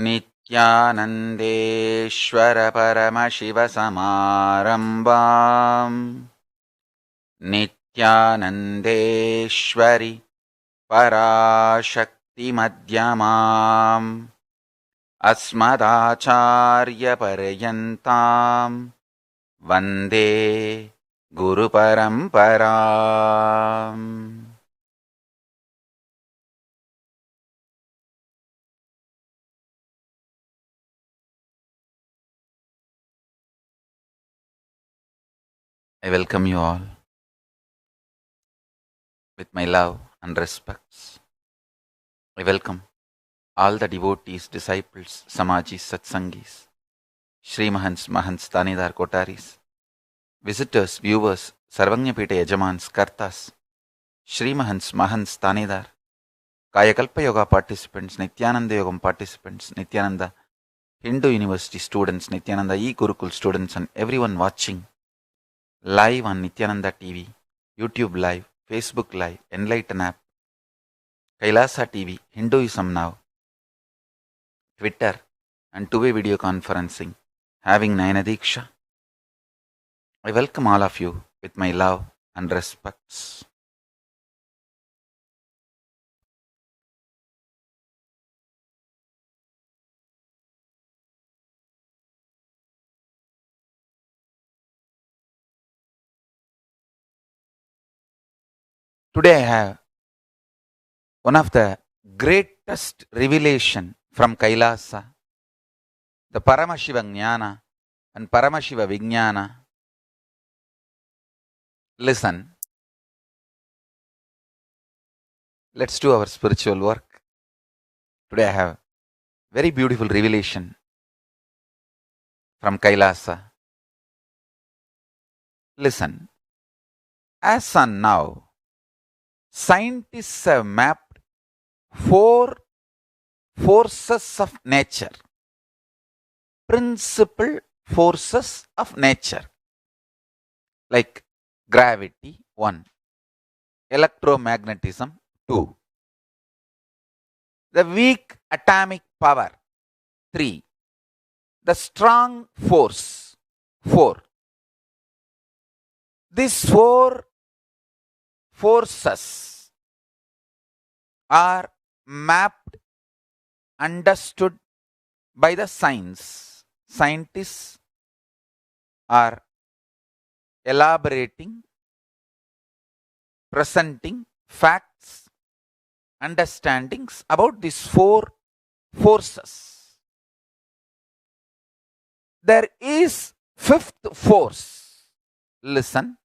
नित्यानन्देश्वर परमशिवसमारम्भाम् नित्यानन्देश्वरि पराशक्तिमध्यमाम् अस्मदाचार्यपर्यन्ताम् वन्दे गुरुपरम्पराम्. I welcome you all with my love and respects. I welcome all the devotees, disciples, Samajis, Satsangis, Shri Mahants, Mahants, Tanidar, Kotaris, visitors, viewers, Sarvanyapita Yajamans, Kartas, Shri Mahants, Mahants, Tanidar, Kayakalpa Yoga participants, Nityananda Yogam participants, Nityananda Hindu University students, Nityananda E-Gurukul students, and everyone watching live on Nityananda TV, YouTube Live, Facebook Live, Enlighten App, Kailasa TV, Hinduism Now, Twitter, and two-way video conferencing, having Nayana Diksha. I welcome all of you with my love and respects. Today I have one of the greatest revelation from Kailasa, the Paramashiva Jnana and Paramashiva Vijnana. Listen, let's do our spiritual work. Today I have very beautiful revelation from Kailasa. Listen, as on now, scientists have mapped 4 forces of nature, principal forces of nature, like gravity 1, electromagnetism 2, the weak atomic power 3, the strong force 4. These 4 forces are mapped, understood by the science. Scientists are elaborating, presenting facts, understandings about these 4 forces. There is 5th force. Listen.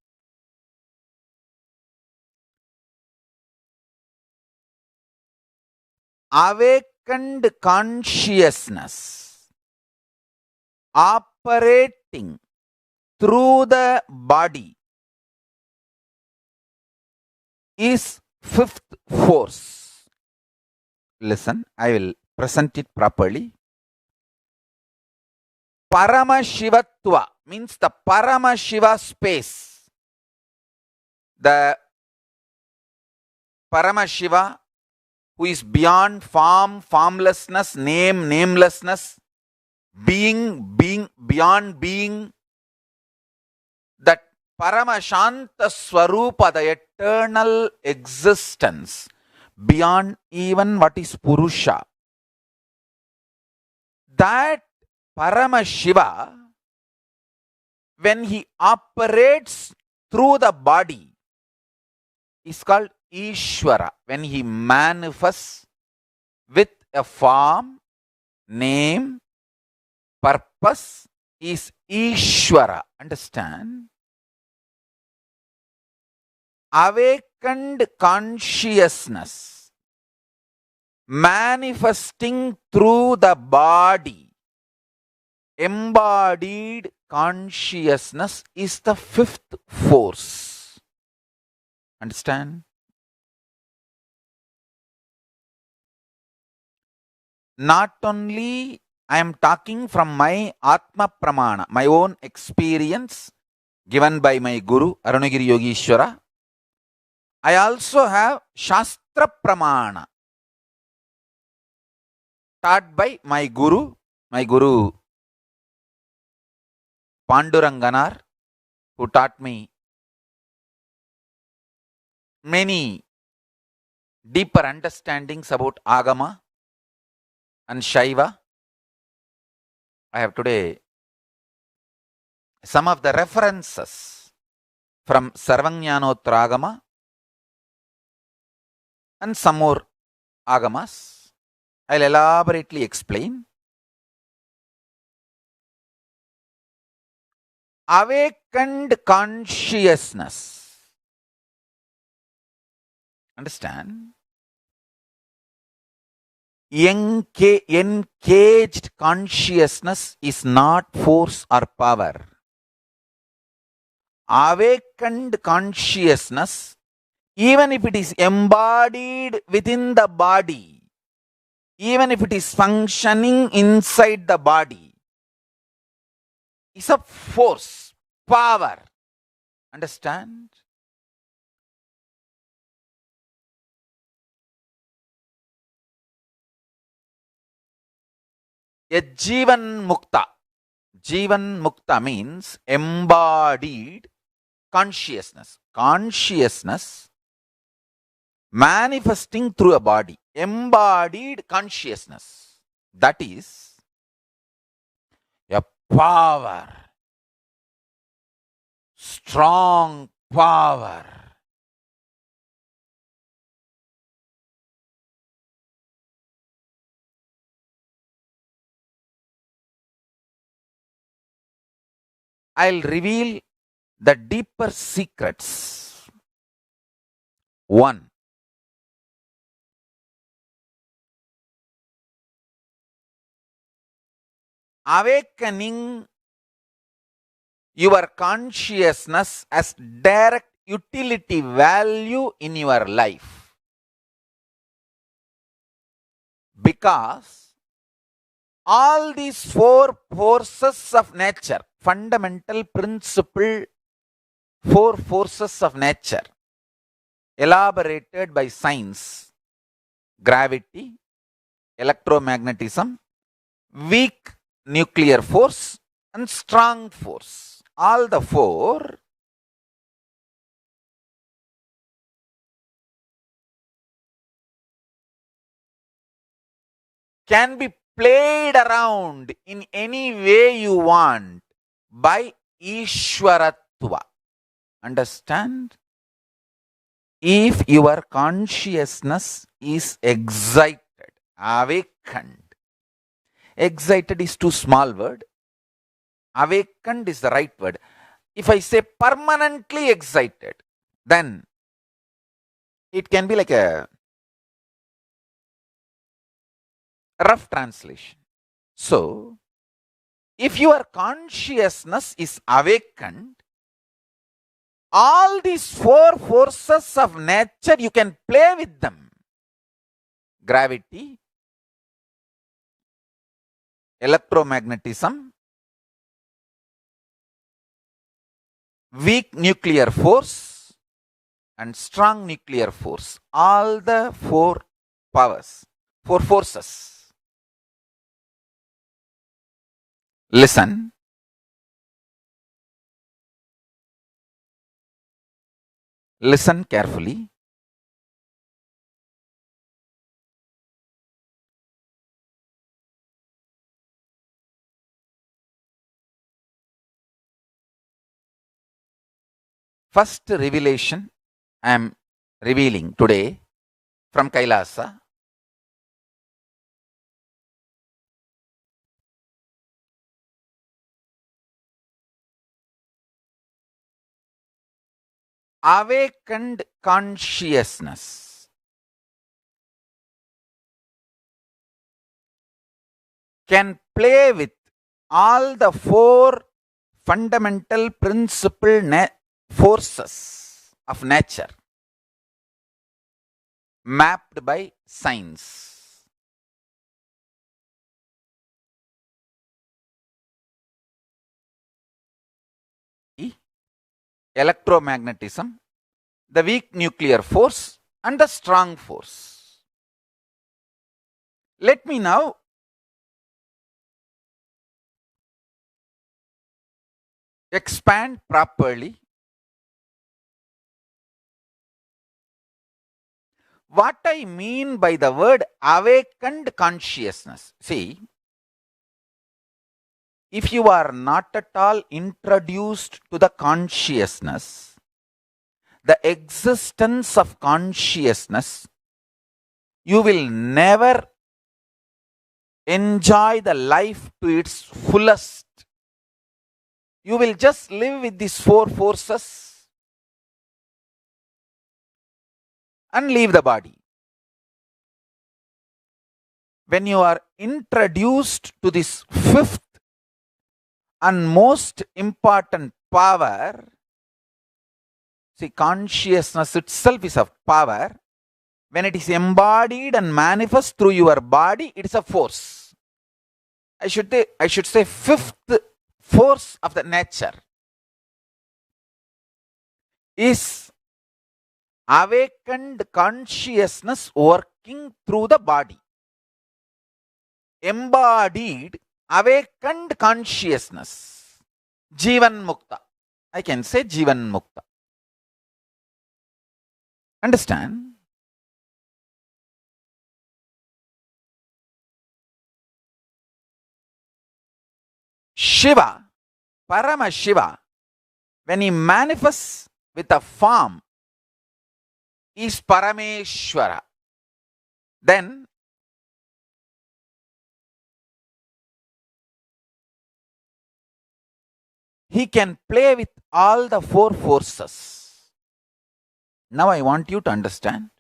Awakened consciousness operating through the body is 5th force. Listen, I will present it properly. Paramashivatva means the Paramashiva space. The Paramashiva who is beyond form, formlessness, name, namelessness, being, beyond being, that Paramashanta Swarupa, the eternal existence, beyond even what is Purusha. That Paramashiva, when he operates through the body, is called Ishvara. When he manifests with a form, name, purpose, is Ishvara. Understand? Awakened consciousness manifesting through the body, embodied consciousness is the 5th force. Understand? Not only I am talking from my Atma Pramana, my own experience given by my Guru Arunagiri Yogeshwara, I also have Shastra Pramana taught by my Guru Panduranganar, who taught me many deeper understandings about Agama and Shaiva. I have today some of the references from Sarvajnanotra Agama and some more Agamas. I'll elaborately explain. Awakened consciousness. Understand? Engaged consciousness is not force or power. Awakened consciousness, even if it is embodied within the body, even if it is functioning inside the body, is a force, power. Understand? A Jivan Mukta. Jivan Mukta means embodied consciousness. Consciousness manifesting through a body. Embodied consciousness. That is a power. Strong power. I'll reveal the deeper secrets. 1. Awakening your consciousness as direct utility value in your life. Because all these 4 forces of nature, fundamental principle, 4 forces of nature, elaborated by science, gravity, electromagnetism, weak nuclear force, and strong force. All the 4 can be played around in any way you want by Ishwaratva. Understand? If your consciousness is excited, awakened. Excited is too small word. Awakened is the right word. If I say permanently excited, then it can be like a rough translation. So, if your consciousness is awakened, all these 4 forces of nature, you can play with them. Gravity, electromagnetism, weak nuclear force, and strong nuclear force. All the 4 powers, 4 forces. Listen. Listen carefully. First revelation I am revealing today from Kailasa. Awakened consciousness can play with all the 4 fundamental principle forces of nature mapped by science. Electromagnetism, the weak nuclear force, and the strong force. Let me now expand properly. What I mean by the word awakened consciousness, see, if you are not at all introduced to the consciousness, the existence of consciousness, you will never enjoy the life to its fullest. You will just live with these four forces and leave the body. When you are introduced to this fifth and most important power, see, consciousness itself is a power. When it is embodied and manifest through your body, it is a force. I should say fifth force of the nature is awakened consciousness working through the body. Embodied, awakened consciousness. Jivan Mukta. I can say Jivan Mukta. Understand? Shiva, Parama Shiva, when he manifests with a form, is Parameshwara. Then he can play with all the four forces. Now I want you to understand.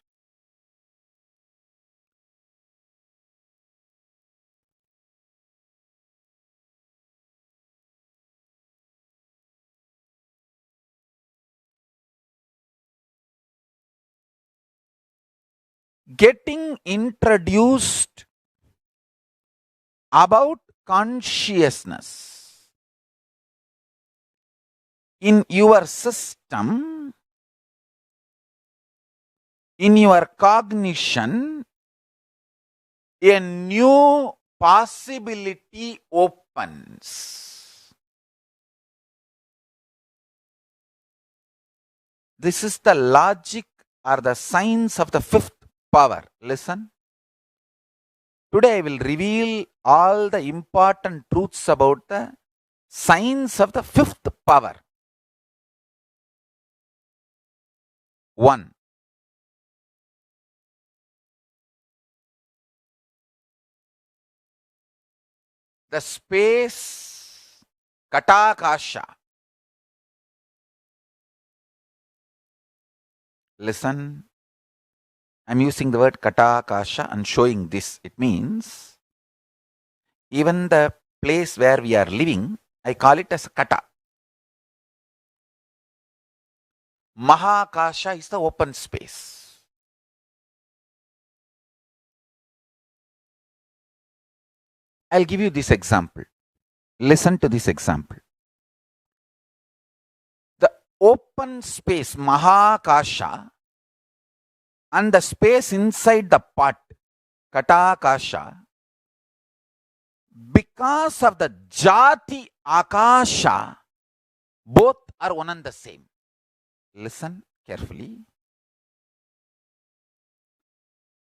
Getting introduced about consciousness in your system, in your cognition, a new possibility opens. This is the logic or the science of the fifth power. Listen. Today I will reveal all the important truths about the science of the fifth power. 1. The space Katakasha. Listen. I'm using the word Katakasha and showing this. It means even the place where we are living, I call it as Kata. Mahakasha is the open space. I'll give you this example. Listen to this example. The open space, Mahakasha, and the space inside the pot, Katakasha, because of the Jati Akasha, both are one and the same. Listen carefully.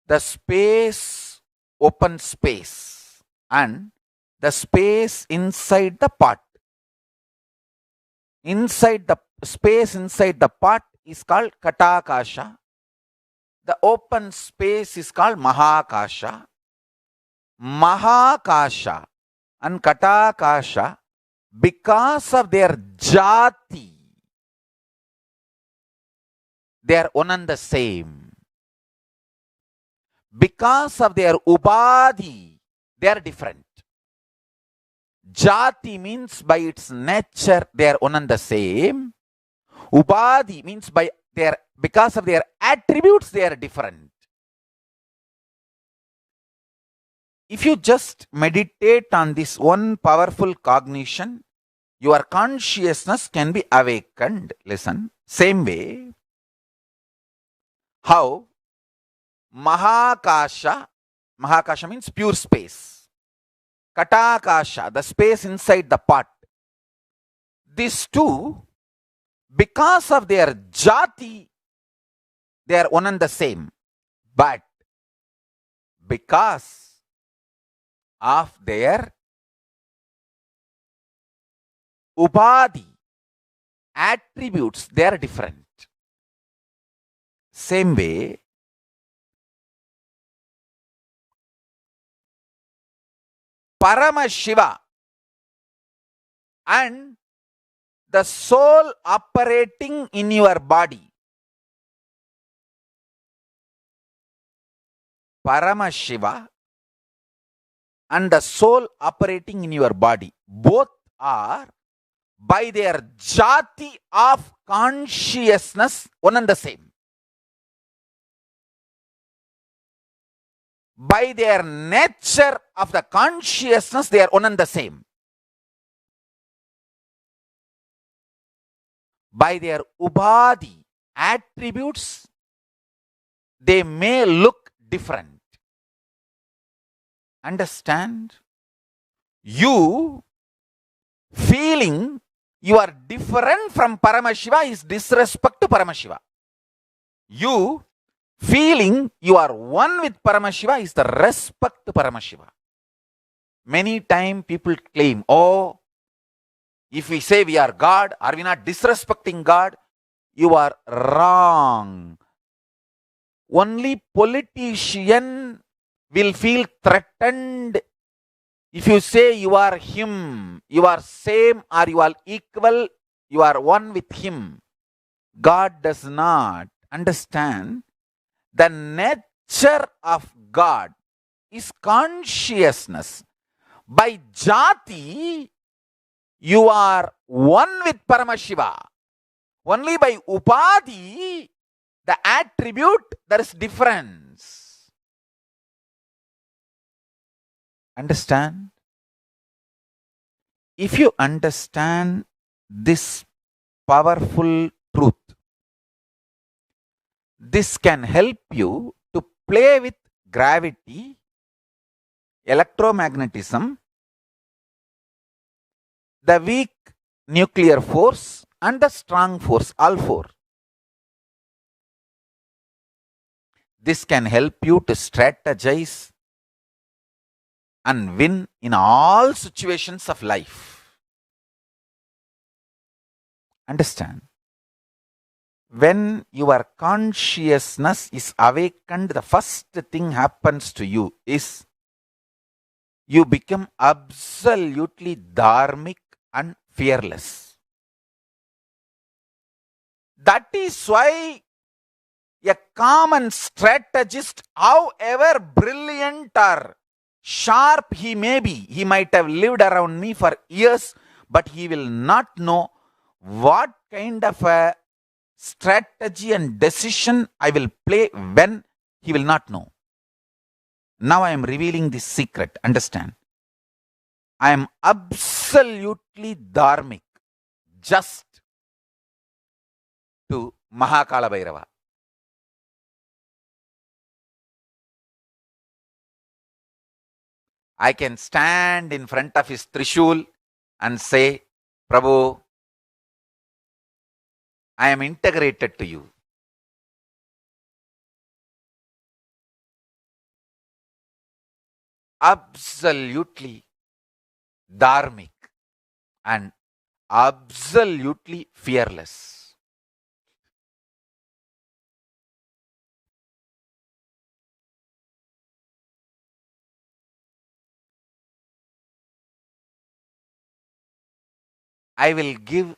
The space, open space, and the space inside the pot. Inside the space inside the pot is called Katakasha. The open space is called Mahakasha. Mahakasha and Katakasha, because of their Jati, they are one and the same. Because of their Ubadhi, they are different. Jati means by its nature they are one and the same. Ubadhi means because of their attributes they are different. If you just meditate on this one powerful cognition, your consciousness can be awakened. Listen, same way, how Mahakasha means pure space. Katakasha, the space inside the pot. these two, because of their jati, they are one and the same. But because of their upadhi, attributes, they are different. Same way, Paramashiva and the soul operating in your body. Paramashiva and the soul operating in your body, both are by their jati of consciousness one and the same. By their nature of the consciousness, they are one and the same. By their ubadhi, attributes, they may look different. Understand? You feeling you are different from Paramashiva is disrespect to Paramashiva. You feeling you are one with Paramashiva is the respect to Paramashiva. Many times people claim, oh, if we say we are God, are we not disrespecting God? You are wrong. Only politician will feel threatened if you say you are him, you are same or you are equal, you are one with him. God does not understand. The nature of God is consciousness. By jati, you are one with Paramashiva. Only by upadhi, the attribute, there is difference. Understand? If you understand this powerful truth, this can help you to play with gravity, electromagnetism, the weak nuclear force and the strong force, all four. This can help you to strategize and win in all situations of life. Understand? When your consciousness is awakened, the first thing happens to you is you become absolutely dharmic and fearless. That is why a common strategist, however brilliant or sharp he may be, he might have lived around me for years, but he will not know what kind of a strategy and decision I will play when. He will not know. Now I am revealing this secret. Understand? I am absolutely dharmic, just to Mahakala Bhairava. I can stand in front of his Trishul and say, Prabhu, I am integrated to you. Absolutely dharmic and absolutely fearless. I will give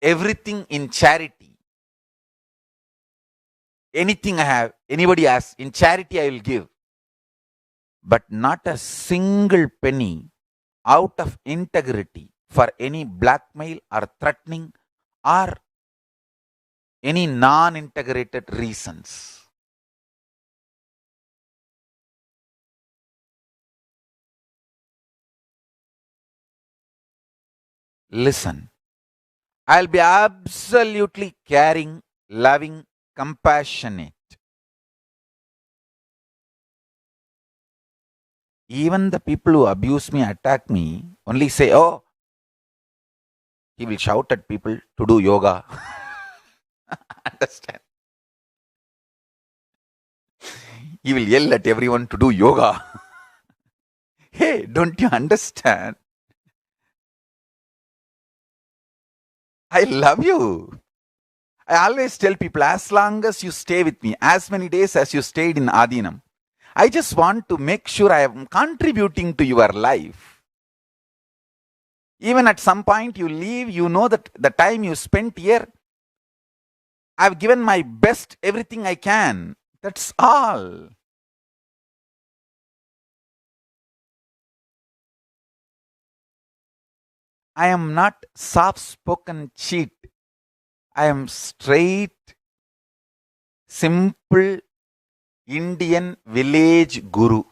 everything in charity. Anything I have, anybody asks, in charity I will give. But not a single penny out of integrity for any blackmail or threatening or any non-integrated reasons. Listen, I'll be absolutely caring, loving, compassionate. Even the people who abuse me, attack me, only say, oh, He will shout at people to do yoga. Understand? He will yell at everyone to do yoga. Hey, don't you understand? I love you. I always tell people, as long as you stay with me, as many days as you stayed in Adinam, I just want to make sure I am contributing to your life. Even at some point you leave, you know that the time you spent here, I've given my best, everything I can. That's all. I am not soft spoken cheat. I am straight, simple Indian village guru.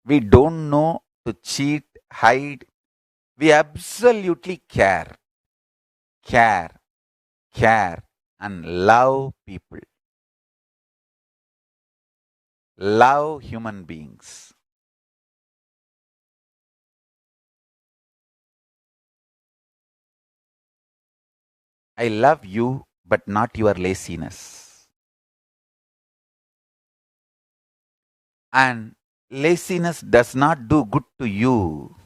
We don't know to cheat, hide. We absolutely care, care, care, and love people, love human beings. I love you, but not your laziness. And laziness does not do good to you.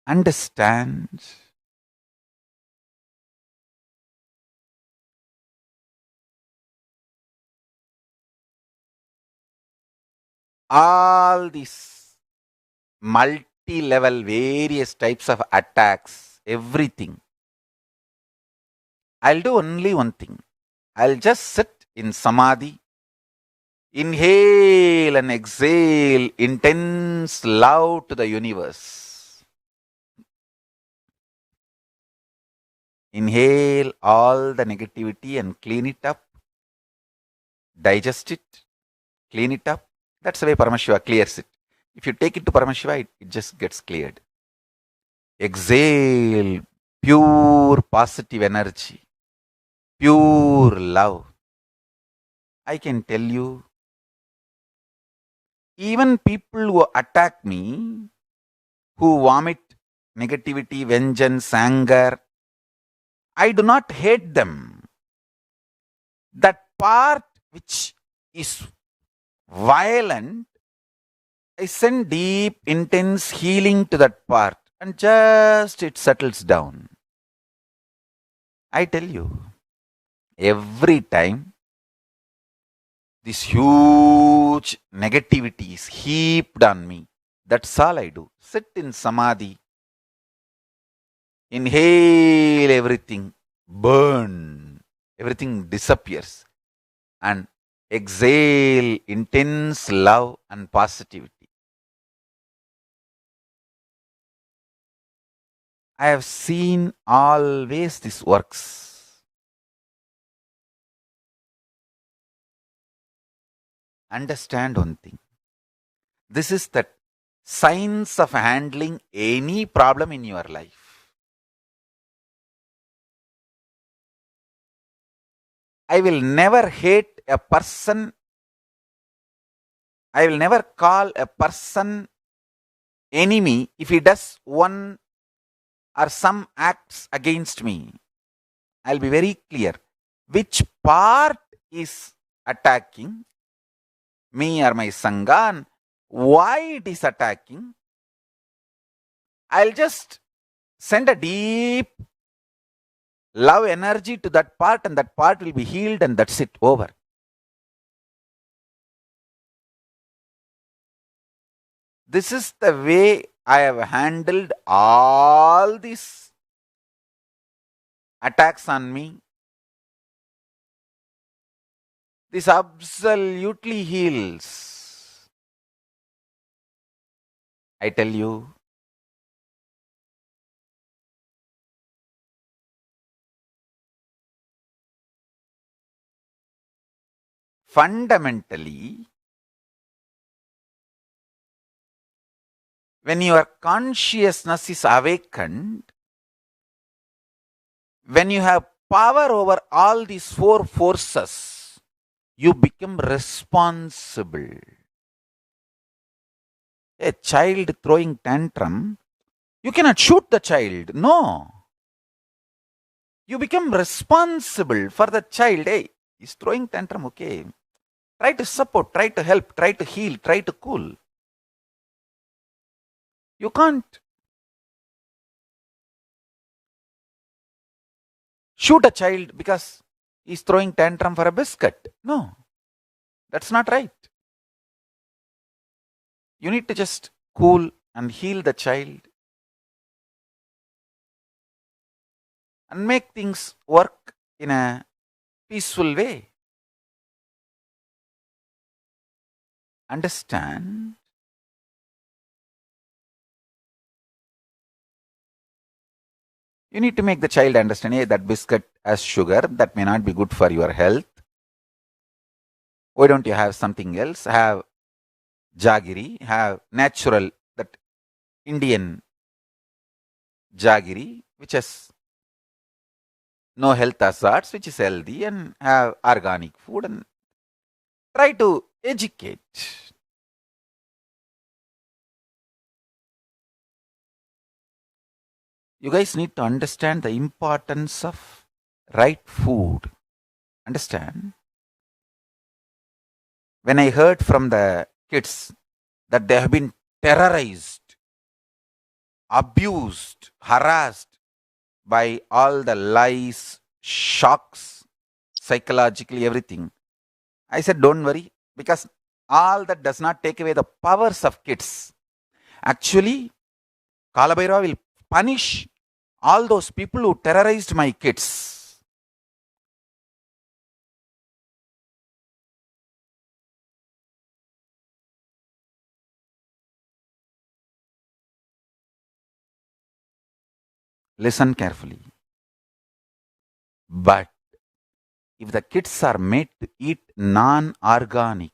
Understand? All these multi-level various types of attacks, everything. I'll do only one thing. I'll just sit in samadhi, inhale and exhale intense love to the universe. Inhale all the negativity and clean it up, digest it, clean it up. That's the way Paramashiva clears it. If you take it to Paramashiva, it just gets cleared. Exhale pure positive energy, pure love. I can tell you, even people who attack me, who vomit negativity, vengeance, anger, I do not hate them. That part which is violent, I send deep, intense healing to that part and just it settles down. I tell you, every time this huge negativity is heaped on me, that's all I do. Sit in samadhi, inhale everything, burn, everything disappears, and exhale intense love and positivity. I have seen always this works. Understand one thing. This is the science of handling any problem in your life. I will never hate a person. I will never call a person enemy if he does one or some acts against me. I'll be very clear. Which part is attacking me or my Sangha and why it is attacking? I'll just send a deep love energy to that part and that part will be healed and that's it, over. This is the way I have handled all these attacks on me. This absolutely heals. I tell you, fundamentally, when your consciousness is awakened, when you have power over all these four forces, you become responsible. A child throwing tantrum, you cannot shoot the child. No. You become responsible for the child. Hey, he's throwing tantrum, okay. Try to support, try to help, try to heal, try to cool. You can't shoot a child because he's throwing tantrum for a biscuit. No, that's not right. You need to just cool and heal the child and make things work in a peaceful way. Understand? You need to make the child understand, hey, that biscuit has sugar, that may not be good for your health. Why don't you have something else? Have jaggery, have natural, that Indian jaggery, which has no health hazards, which is healthy, and have organic food, and try to educate. You guys need to understand the importance of right food. Understand? When I heard from the kids that they have been terrorized, abused, harassed by all the lies, shocks, psychologically everything, I said, don't worry, because all that does not take away the powers of kids. Actually, Kalabhairava will punish all those people who terrorized my kids. Listen carefully. But if the kids are made to eat non-organic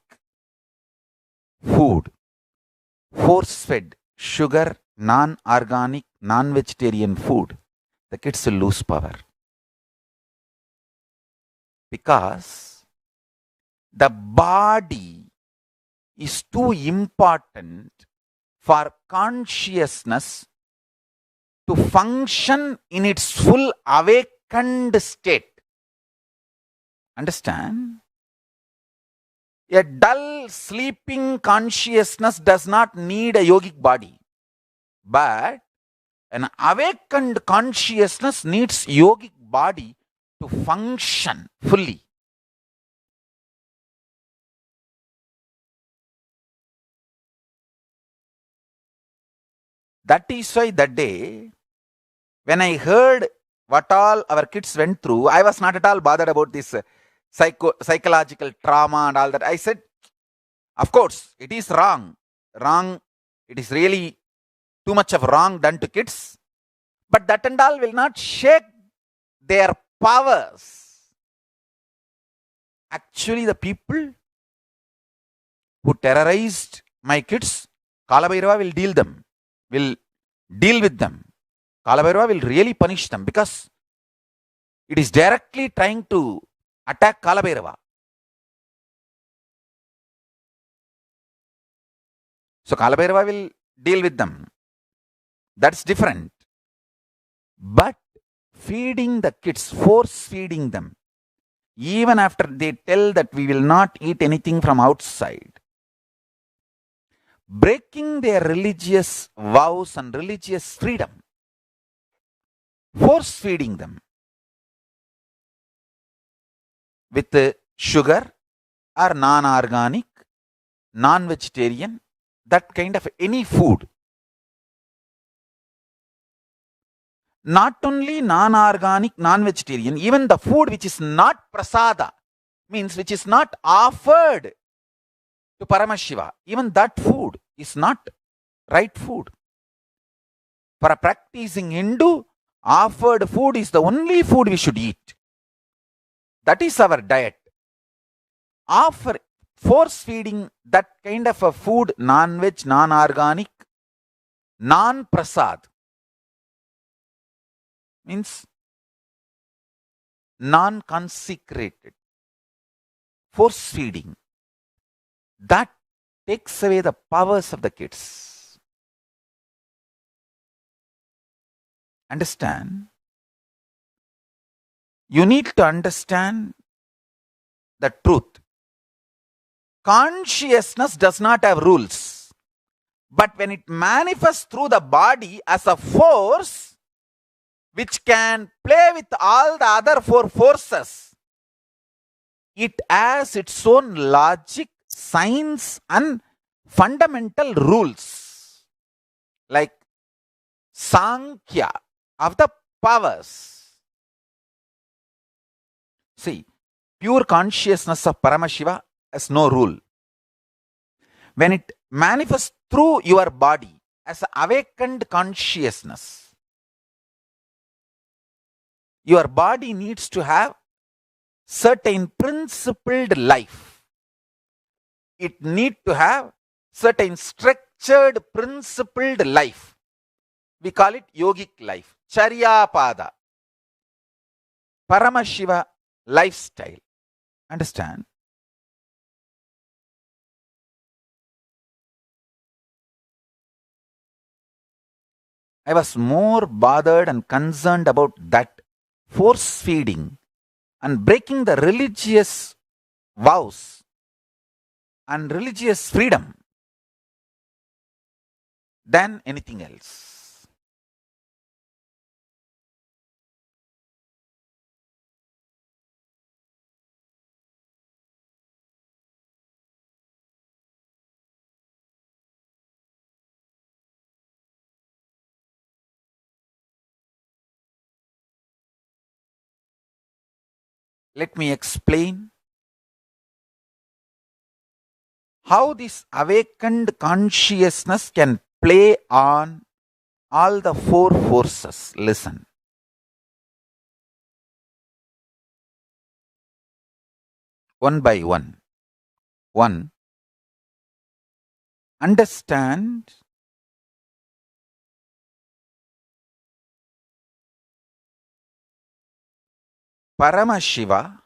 food, force-fed, sugar, non-organic, non-vegetarian food, the kids will lose power. Because the body is too important for consciousness to function in its full awakened state. Understand? A dull, sleeping consciousness does not need a yogic body. But an awakened consciousness needs yogic body to function fully. That is why that day, when I heard what all our kids went through, I was not at all bothered about this psychological trauma and all that. I said, of course, it is wrong. Wrong. It is really too much of wrong done to kids. But that and all will not shake their powers. Actually, the people who terrorized my kids, Kalabhairava will deal with them. Kalabhairava will really punish them because it is directly trying to attack Kalabhairava. So Kalabhairava will deal with them. That's different. But feeding the kids, force feeding them, even after they tell that we will not eat anything from outside, breaking their religious vows and religious freedom, force feeding them with sugar or non-organic, non-vegetarian, that kind of any food. Not only non-organic, non-vegetarian, even the food which is not prasada, means which is not offered to Paramashiva, even that food is not right food. For a practicing Hindu, offered food is the only food we should eat. That is our diet. Force feeding that kind of a food, non-veg, non-organic, non-prasad, means non-consecrated, force feeding, that takes away the powers of the kids. Understand? You need to understand the truth. Consciousness does not have rules. But when it manifests through the body as a force which can play with all the other four forces, it has its own logic, science, and fundamental rules, like Sankhya of the powers. See, pure consciousness of Paramashiva has no rule. When it manifests through your body as an awakened consciousness, your body needs to have certain principled life. It need to have certain structured principled life. We call it yogic life, Charyapada, Paramashiva lifestyle. Understand? I was more bothered and concerned about that force feeding and breaking the religious vows and religious freedom than anything else. Let me explain how this awakened consciousness can play on all the four forces. Listen. One by one. One, understand Paramashiva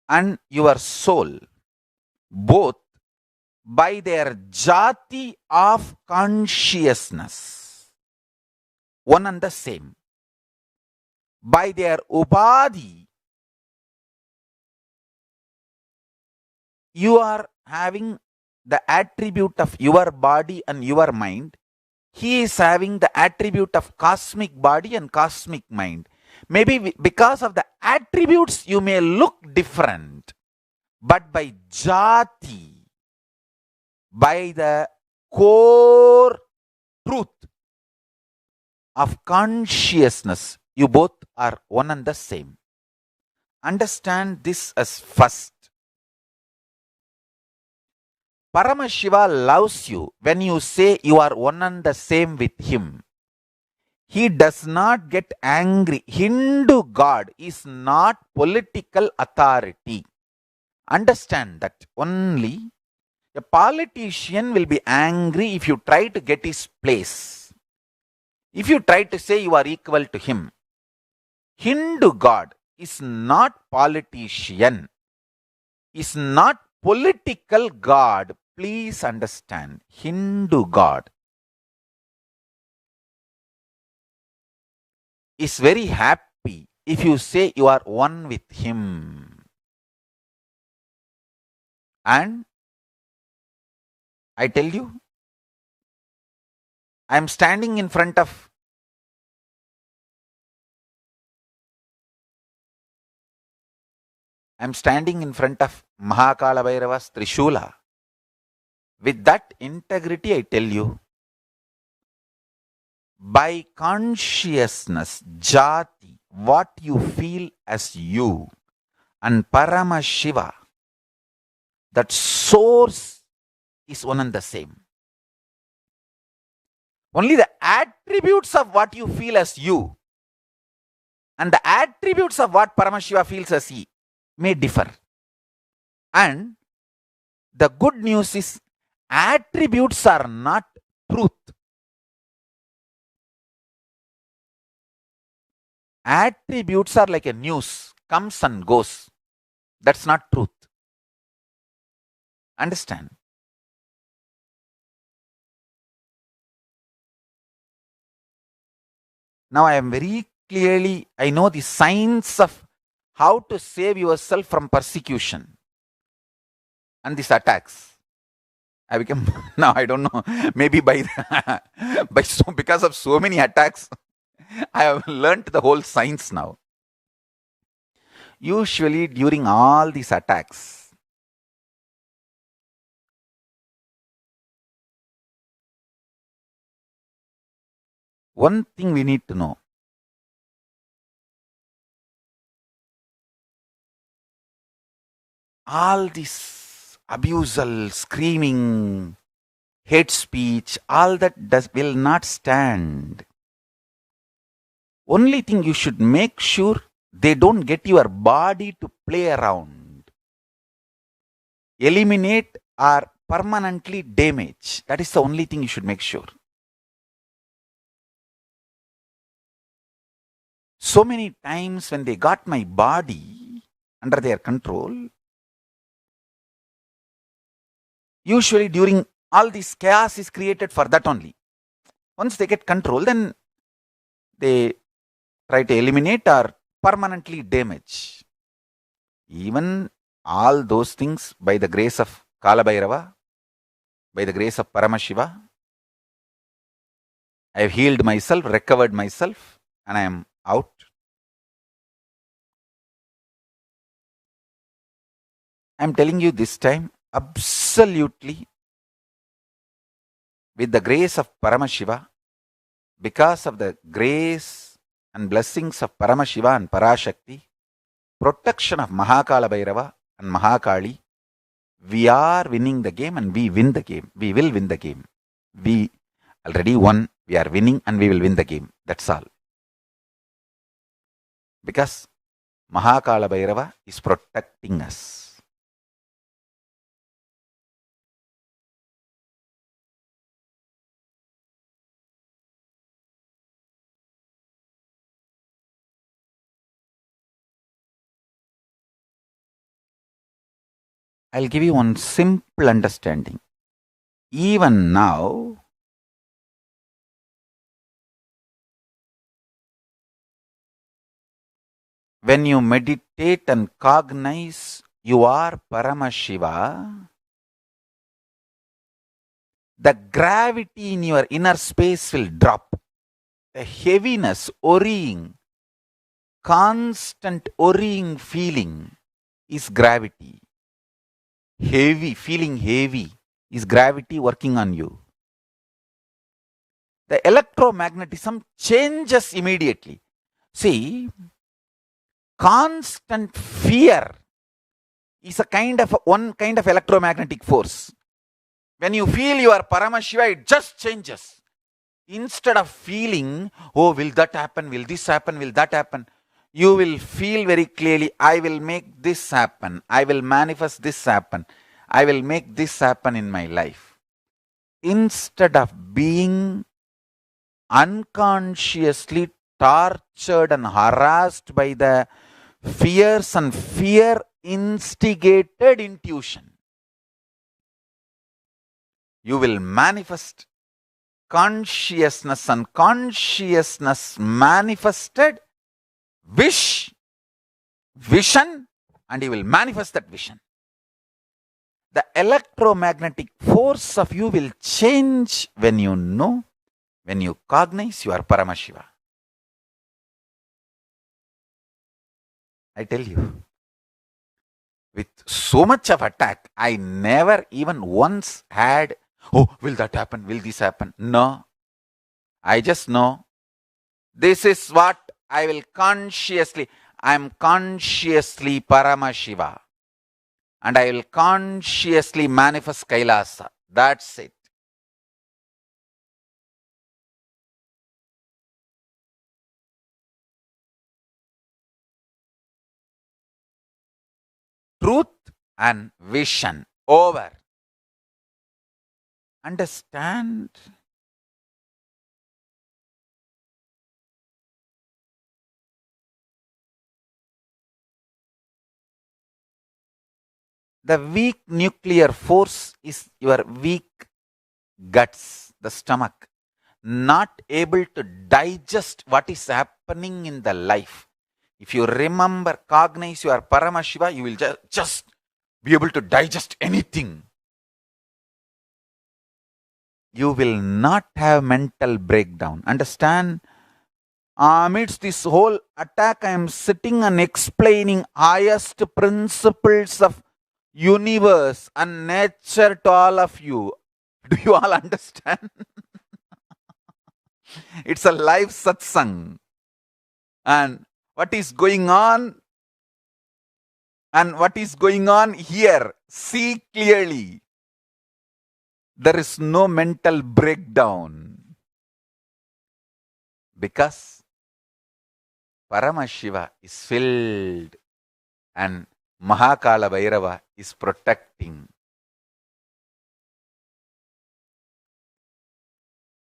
and your soul, both by their jati of consciousness, one and the same. By their upadhi, you are having the attribute of your body and your mind. He is having the attribute of cosmic body and cosmic mind. Maybe because of the attributes you may look different, but by jati, by the core truth of consciousness, you both are one and the same. Understand this as first. Paramashiva loves you when you say you are one and the same with him. He does not get angry. Hindu God is not political authority. Understand that only a politician will be angry if you try to get his place. If you try to say you are equal to him. Hindu God is not politician, is not political God. Please understand, Hindu God is very happy if you say you are one with him. And I tell you, I am standing in front of Mahakala Bhairava's Trishula. With that integrity, I tell you, by consciousness, jati, what you feel as you, and Paramashiva, that source is one and the same. Only the attributes of what you feel as you and the attributes of what Paramashiva feels as he may differ. And the good news is attributes are not truth. Attributes are like a news, comes and goes. That's not truth. Understand? Now I am very clearly, I know the signs of how to save yourself from persecution and these attacks. I become now I don't know, maybe by because of so many attacks, I have learnt the whole science now. Usually during all these attacks, one thing we need to know. All this abusal, screaming, hate speech, all that will not stand. Only thing you should make sure they don't get your body to play around. Eliminate or permanently damage. That is the only thing you should make sure. So many times when they got my body under their control, usually during all this chaos is created for that only. Once they get control, then they try to eliminate or permanently damage. Even all those things by the grace of Kala Bhairava, by the grace of Paramashiva, I have healed myself, recovered myself, and I am out. I am telling you this time, absolutely, with the grace of Paramashiva, because of the grace and blessings of Paramashiva and Parashakti, protection of Mahakala Bhairava and Mahakali, we are winning the game and we win the game. We will win the game. We already won, we are winning and we will win the game. That's all. Because Mahakala Bhairava is protecting us. I'll give you one simple understanding. Even now, when you meditate and cognize you are Paramashiva, the gravity in your inner space will drop. The heaviness, worrying, constant worrying feeling is gravity. Feeling heavy is gravity working on you. The electromagnetism changes immediately. See, constant fear is one kind of electromagnetic force. When you feel you are Paramashiva, it just changes. Instead of feeling, oh, will that happen? Will this happen? Will that happen? You will feel very clearly, I will make this happen. I will manifest this happen. I will make this happen in my life. Instead of being unconsciously tortured and harassed by the fears and fear instigated intuition, you will manifest consciousness and consciousness manifested vision, and you will manifest that vision. The electromagnetic force of you will change when you know, when you cognize you are Paramashiva. I tell you, with so much of attack, I never even once had, oh, will that happen? Will this happen? No. I just know this is what I will consciously, I am consciously Paramashiva. And I will consciously manifest Kailasa. That's it. Truth and vision. Over. Understand? The weak nuclear force is your weak guts, the stomach. not able to digest what is happening in the life. If you remember, cognize your Paramashiva, you will just be able to digest anything. You will not have mental breakdown. Understand? Amidst this whole attack, I am sitting and explaining highest principles of universe and nature to all of you. Do you all understand? It's a live satsang. And what is going on? And what is going on here? See clearly. There is no mental breakdown. Because Paramashiva is filled and Mahakala Bhairava is protecting.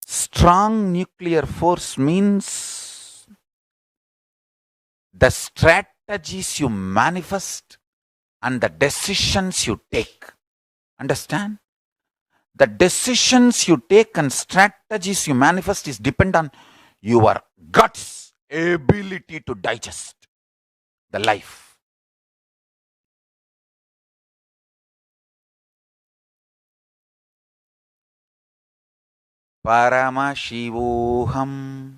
Strong nuclear force means the strategies you manifest and the decisions you take. Understand? The decisions you take and strategies you manifest is depend on your guts, ability to digest the life. Paramashivoham.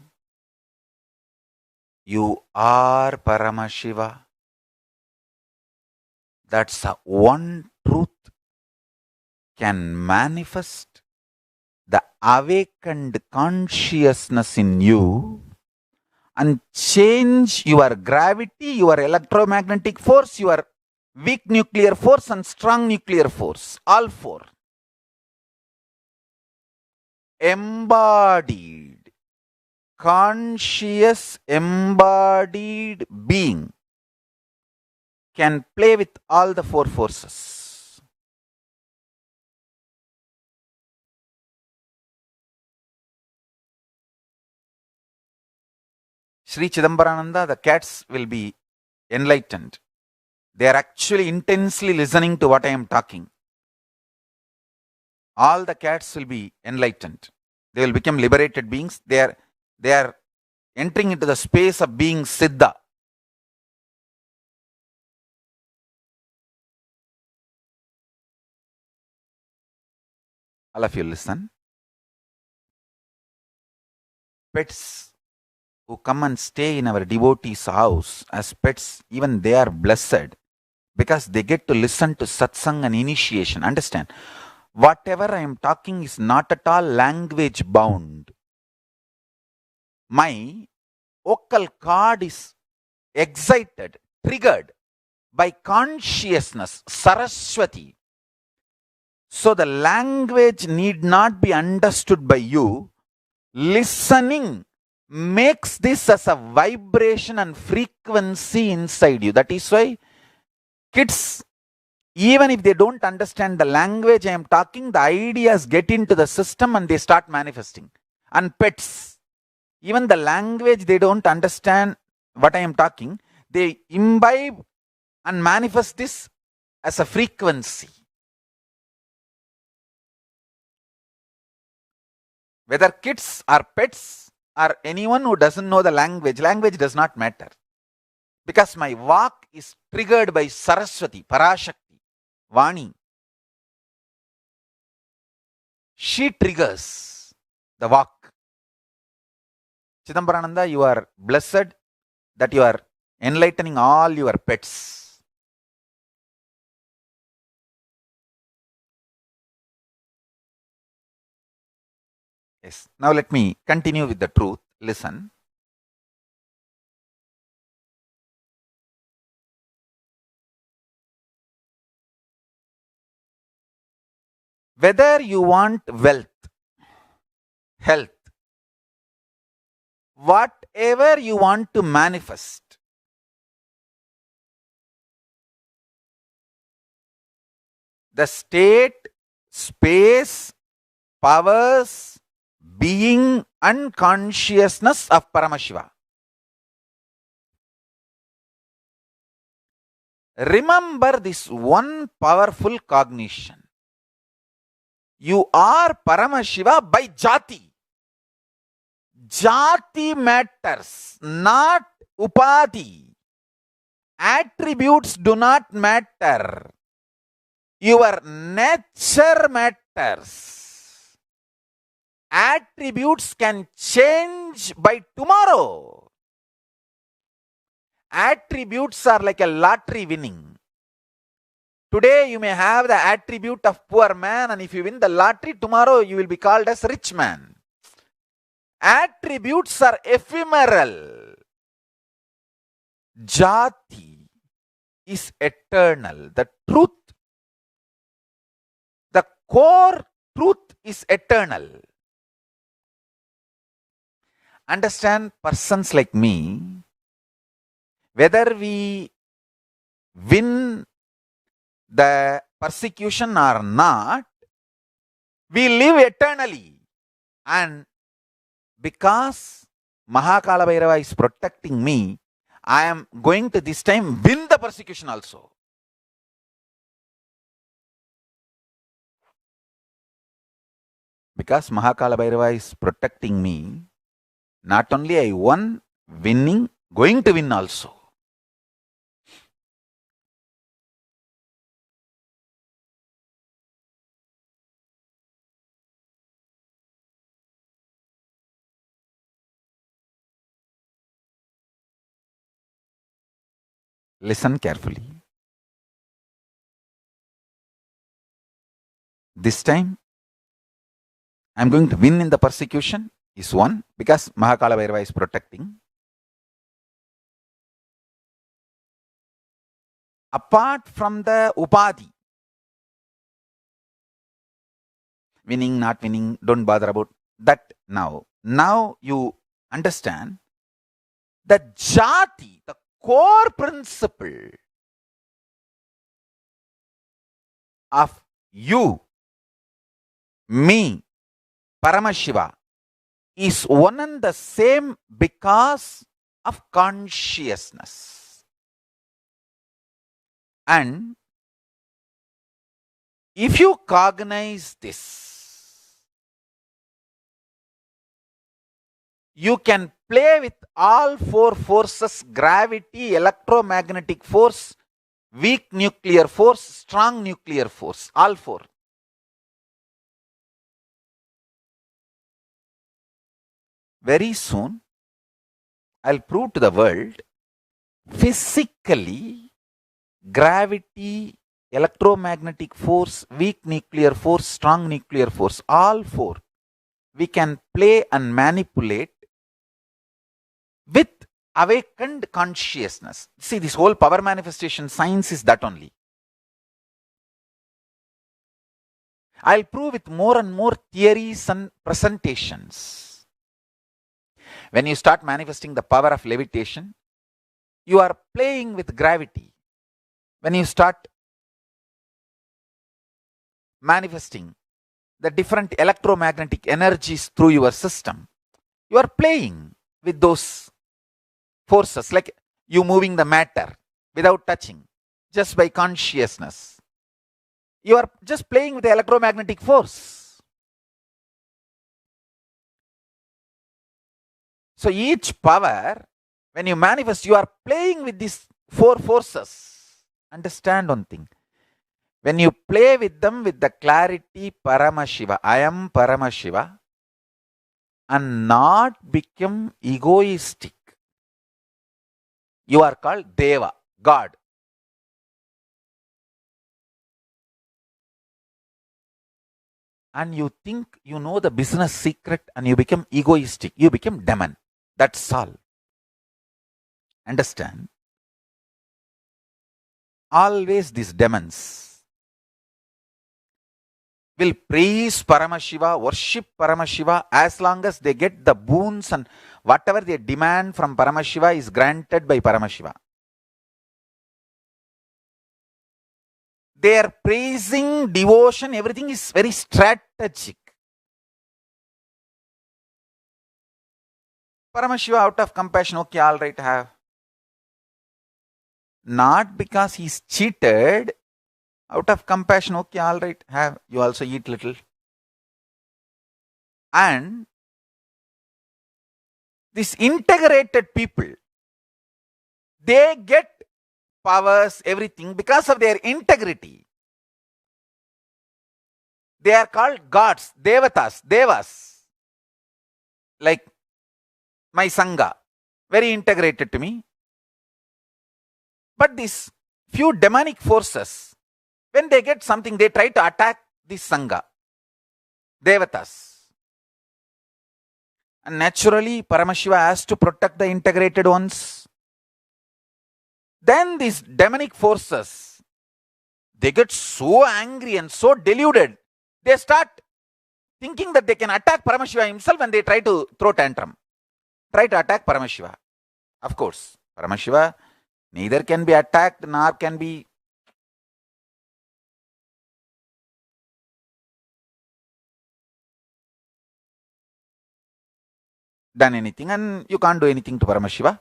You are Paramashiva. That's the one truth can manifest the awakened consciousness in you and change your gravity, your electromagnetic force, your weak nuclear force and strong nuclear force. All four. Embodied, conscious embodied being can play with all the four forces. Sri Chidambarananda, the cats will be enlightened. They are actually intensely listening to what I am talking. All the cats will be enlightened. They will become liberated beings. They are entering into the space of being Siddha. All of you listen. Pets who come and stay in our devotees' house as pets, even they are blessed because they get to listen to satsang and initiation. Understand? Whatever I am talking is not at all language bound. My vocal cord is excited, triggered by consciousness, Saraswati. So the language need not be understood by you. Listening makes this as a vibration and frequency inside you. That is why kids, even if they don't understand the language I am talking, the ideas get into the system and they start manifesting. And pets, even the language they don't understand what I am talking, they imbibe and manifest this as a frequency. Whether kids or pets or anyone who doesn't know the language does not matter. Because my walk is triggered by Saraswati, Parashakti, Vani. She triggers the walk. Chidambarananda, you are blessed that you are enlightening all your pets. Yes. Now let me continue with the truth. Listen. Whether you want wealth, health, whatever you want to manifest, the state, space, powers, being and consciousness of Paramashiva. Remember this one powerful cognition. You are Paramashiva by Jati. Jati matters, not upadhi. Attributes do not matter. Your nature matters. Attributes can change by tomorrow. Attributes are like a lottery winning. Today you may have the attribute of poor man, and if you win the lottery, tomorrow you will be called as rich man. Attributes are ephemeral. Jati is eternal. The truth, the core truth is eternal. Understand, persons like me, whether we win the persecution or not, we live eternally. And because Mahakala Bhairava is protecting me, I am going to this time win the persecution also. Because Mahakala Bhairava is protecting me, not only I won, winning, going to win also. Listen carefully. This time, I am going to win in the persecution is one, because Mahakala Bhairava is protecting. Apart from the upadhi, winning, not winning, don't bother about that now. Now you understand that jati, the core principle of you, me, Paramashiva, is one and the same because of consciousness. And if you cognize this, you can play with all four forces: gravity, electromagnetic force, weak nuclear force, strong nuclear force, all four. Very soon, I'll prove to the world physically, gravity, electromagnetic force, weak nuclear force, strong nuclear force, all four, we can play and manipulate with awakened consciousness. See, this whole power manifestation science is that only. I'll prove with more and more theories and presentations. When you start manifesting the power of levitation, you are playing with gravity. When you start manifesting the different electromagnetic energies through your system, you are playing with those forces, like you moving the matter without touching, just by consciousness. You are just playing with the electromagnetic force. So each power, when you manifest, you are playing with these four forces. Understand one thing. When you play with them with the clarity Paramashiva, I am Paramashiva, and not become egoistic, you are called Deva, God. And you think you know the business secret and you become egoistic, you become demon. That's all. Understand? Always these demons will praise Paramashiva, worship Paramashiva, as long as they get the boons and whatever they demand from Paramashiva is granted by Paramashiva. Their praising, devotion, everything is very strategic. Paramashiva, out of compassion, okay, all right, have. Not because he's cheated, out of compassion, okay, all right, have. You also eat little. And These integrated people, they get powers, everything because of their integrity. They are called gods, devatas, devas. Like my Sangha, very integrated to me. But these few demonic forces, when they get something, they try to attack this Sangha, devatas. And naturally, Paramashiva has to protect the integrated ones. Then these demonic forces, they get so angry and so deluded, they start thinking that they can attack Paramashiva himself and they try to throw tantrum. Try to attack Paramashiva. Of course, Paramashiva neither can be attacked nor can be done anything, and you can't do anything to Paramashiva.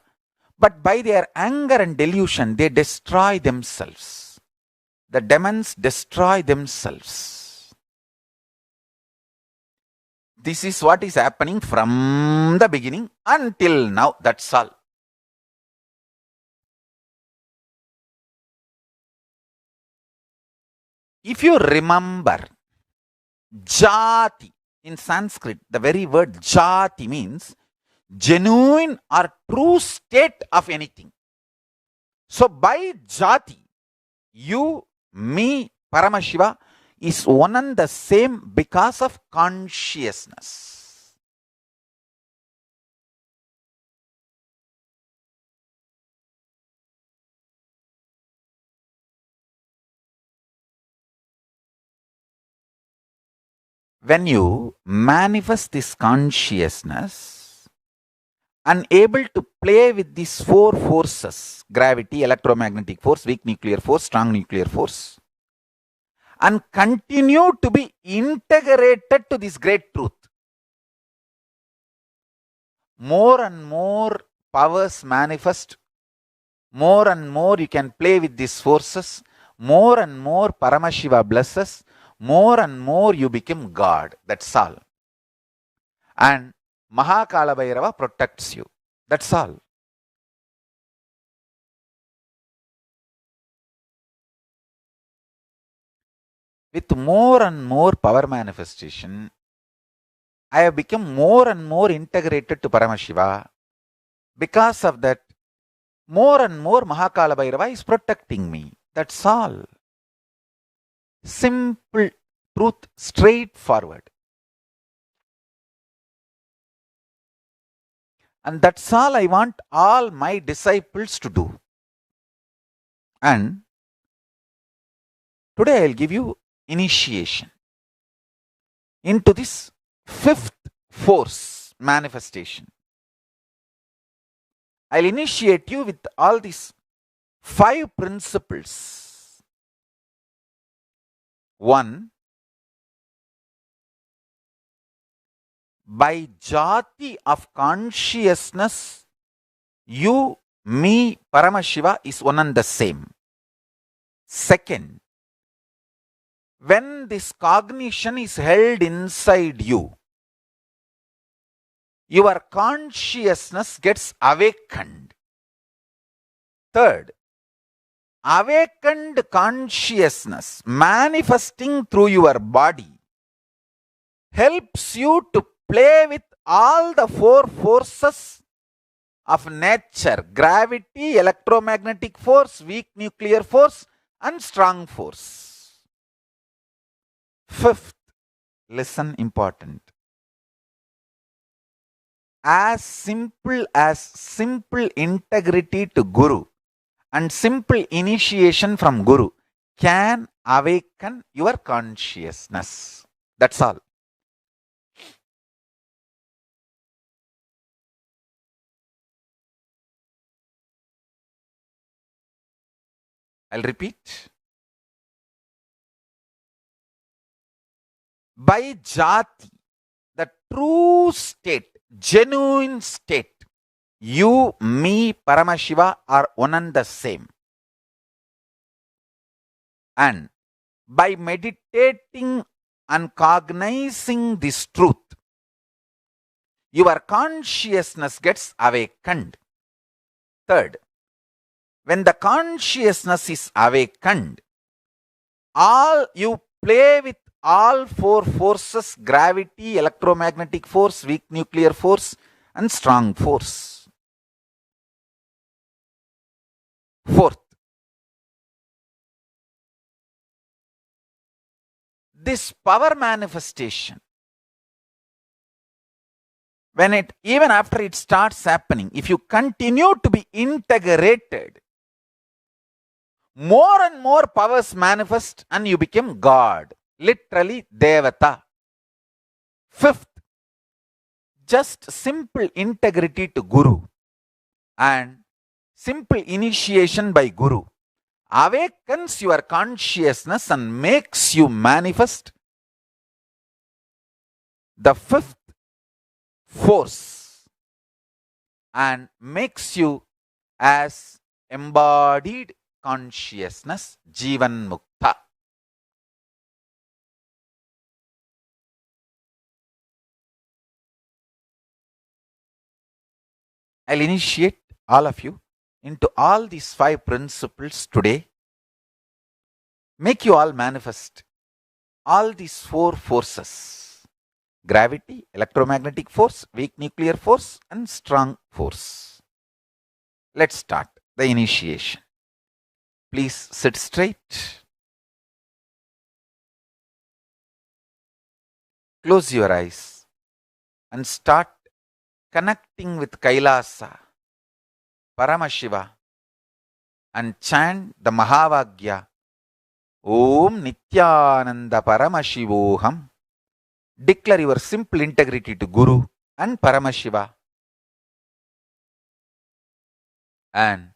But by their anger and delusion, they destroy themselves. The demons destroy themselves. This is what is happening from the beginning until now. That's all. If you remember, jati in Sanskrit, the very word jati means genuine or true state of anything. So by jati, you, me, Paramashiva is one and the same because of consciousness. When you manifest this consciousness and able to play with these four forces, gravity, electromagnetic force, weak nuclear force, strong nuclear force, and continue to be integrated to this great truth, more and more powers manifest, more and more you can play with these forces, more and more Paramashiva blesses, more and more you become God. That's all. And Mahakala Bhairava protects you. That's all. With more and more power manifestation, I have become more and more integrated to Paramashiva. Because of that, more and more Mahakala Bhairava is protecting me. That's all. Simple truth, straightforward. And that's all I want all my disciples to do. And today I'll give you initiation into this fifth force manifestation. I'll initiate you with all these 5 principles. 1. By jati of consciousness, you, me, Paramashiva is one and the same. Second, when this cognition is held inside you, your consciousness gets awakened. Third, awakened consciousness manifesting through your body helps you to play with all the 4 forces of nature: gravity, electromagnetic force, weak nuclear force, and strong force. Fifth, listen, important. As simple integrity to Guru and simple initiation from Guru can awaken your consciousness. That's all. I'll repeat. By jati, the true state, genuine state, you, me, Paramashiva are one and the same. And by meditating and cognizing this truth, your consciousness gets awakened. Third, when the consciousness is awakened, you play with all four forces: gravity, electromagnetic force, weak nuclear force, and strong force. Fourth, this power manifestation, even after it starts happening, if you continue to be integrated, more and more powers manifest and you become God, literally Devata. Fifth, just simple integrity to Guru and simple initiation by Guru awakens your consciousness and makes you manifest the fifth force and makes you as embodied consciousness, Jivan Mukta. I'll initiate all of you into all these 5 principles today. Make you all manifest all these 4 forces: gravity, electromagnetic force, weak nuclear force, and strong force. Let's start the initiation. Please sit straight. Close your eyes and start connecting with Kailasa, Paramashiva, and chant the Mahavagya, Om Nityananda Paramashivoham. Declare your simple integrity to Guru and Paramashiva. And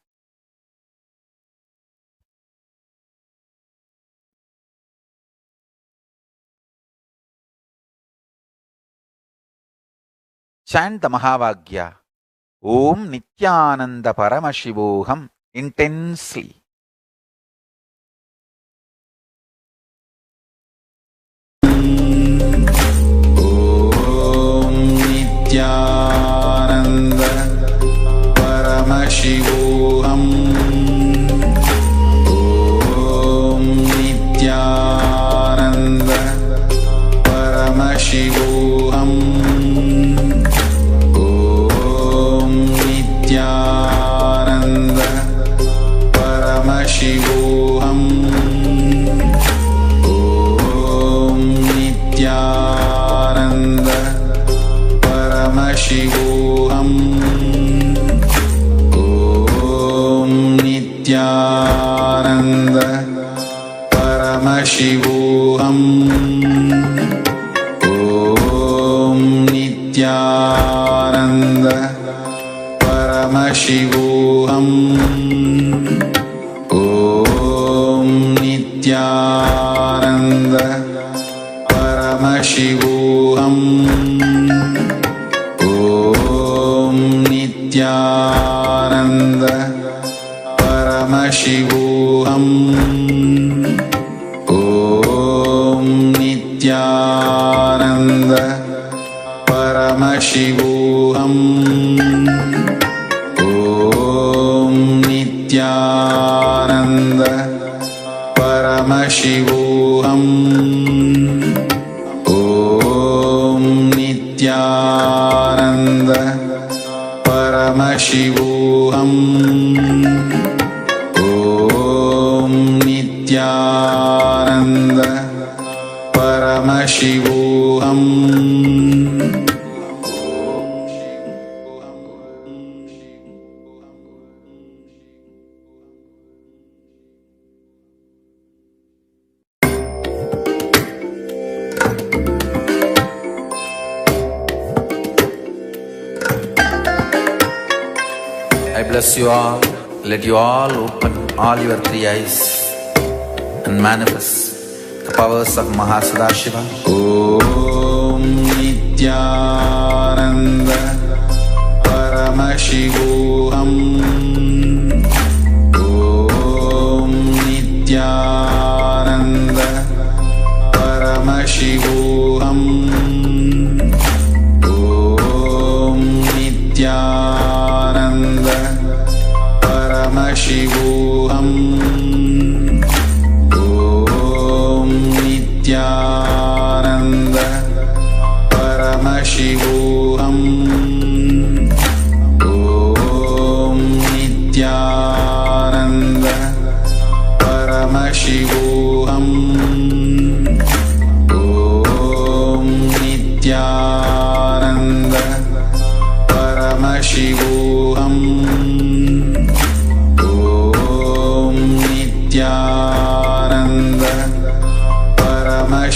chant the Mahavagya, Om Nityananda Paramashivoham, intensely. Om Nityananda Paramashivoham. Om Nityananda Paramashivoham. Nityananda Paramashivoham. Om Nityananda Paramashivoham. Om Nityananda Paramashivoham. Om Nityananda Paramashivoham. Om Nityananda Paramashivoham. Om Nityananda Paramashivoham. Om Nityananda Paramashivoham. Om Nityananda Paramashivoham. Om Nityananda Paramashivoham. Om Nityananda Paramashivoham. I bless you all. Let you all open all your 3 eyes and manifest the powers of Mahasadashiva. Om Nityananda Paramashivoham. Om Nityananda Paramashivoham. Om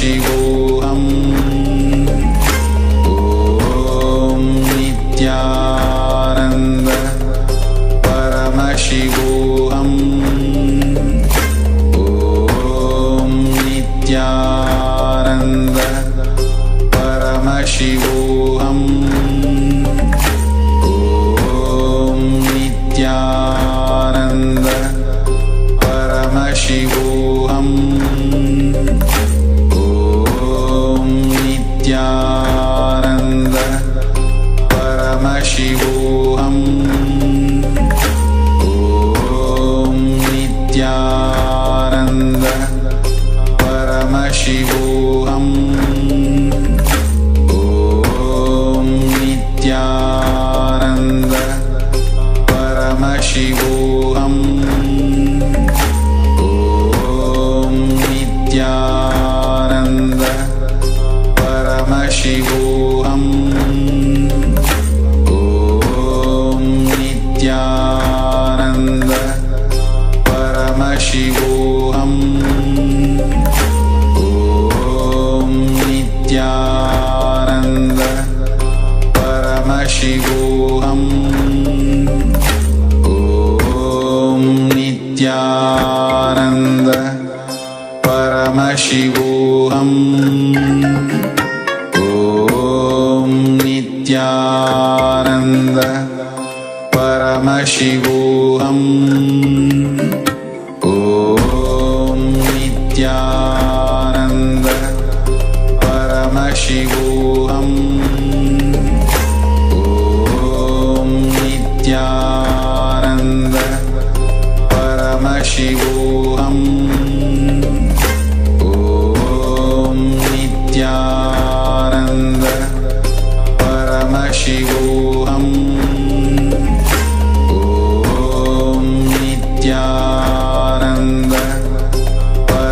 परमशिवोऽहम् ॐ नित्यानन्द परमशिवोऽहम् ॐ नित्यानन्द परमशिवोऽहम् ॐ नित्यानन्द परमशिवोऽहम् ॐ नित्यानन्द परमशिवोऽहम् ॐ नित्यानन्द परमशिवोऽहम् ॐ नित्यानन्द परमशिवोऽहम् ॐ नित्यानन्द परमशिवोऽहम् ॐ नित्यानन्द परमशिवोऽहम् ॐ नित्यानन्द परमशिवोऽहम् ॐ नित्यानन्द परमशिवोऽहम् ॐ नित्यानन्द परमशिवोऽहम् ॐ नित्यानन्द परमशिवोऽहम् ॐ नित्यानन्द परमशिवोऽहम् ॐ नित्यानन्द परमशिवोऽहम् ॐ नित्यानन्द परमशिवोऽहम् ॐ नित्यानन्द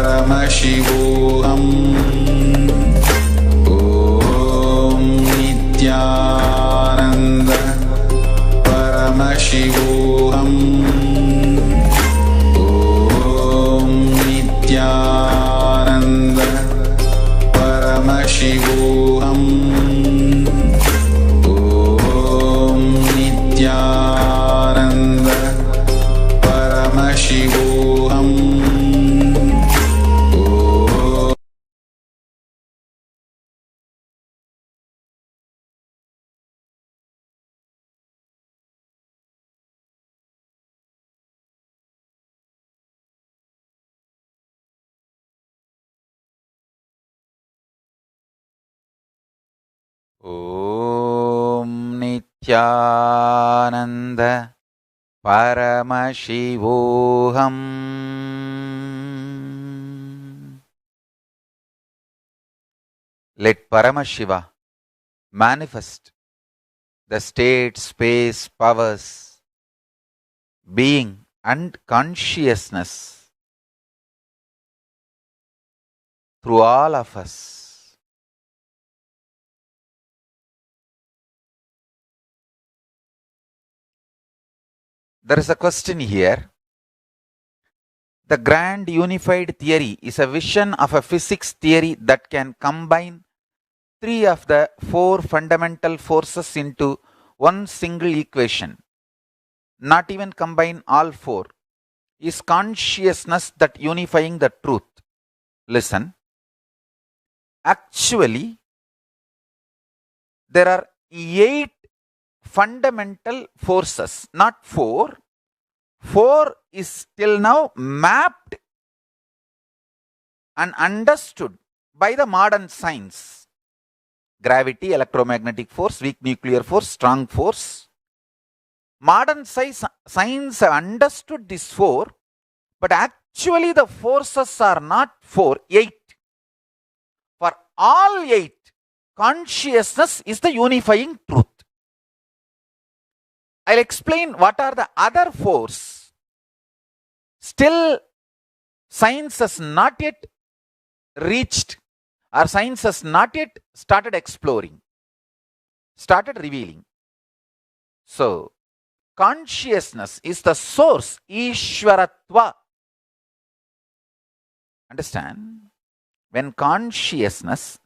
परमशिवोऽहम् ॐ नित्यानन्द परमशिवोऽहम् ॐ नित्यानन्द परमशिवोऽहम् ॐ नित्यानन्द परमशिवोऽहम् Let Paramashiva manifest the state, space, powers, being and consciousness through all of us. There is a question here. The grand unified theory is a vision of a physics theory that can combine three of the four fundamental forces into one single equation, not even combine all four. Is consciousness that unifying the truth? Listen. Actually, there are 8 fundamental forces, not 4. 4 is till now mapped and understood by the modern science. Gravity, electromagnetic force, weak nuclear force, strong force. Modern science understood these 4, but actually the forces are not 4, 8. For all 8, consciousness is the unifying truth. I'll explain what are the other 4s. Still, science has not yet reached, or science has not yet started exploring, started revealing. So, consciousness is the source, Ishwaratva. Understand? when consciousness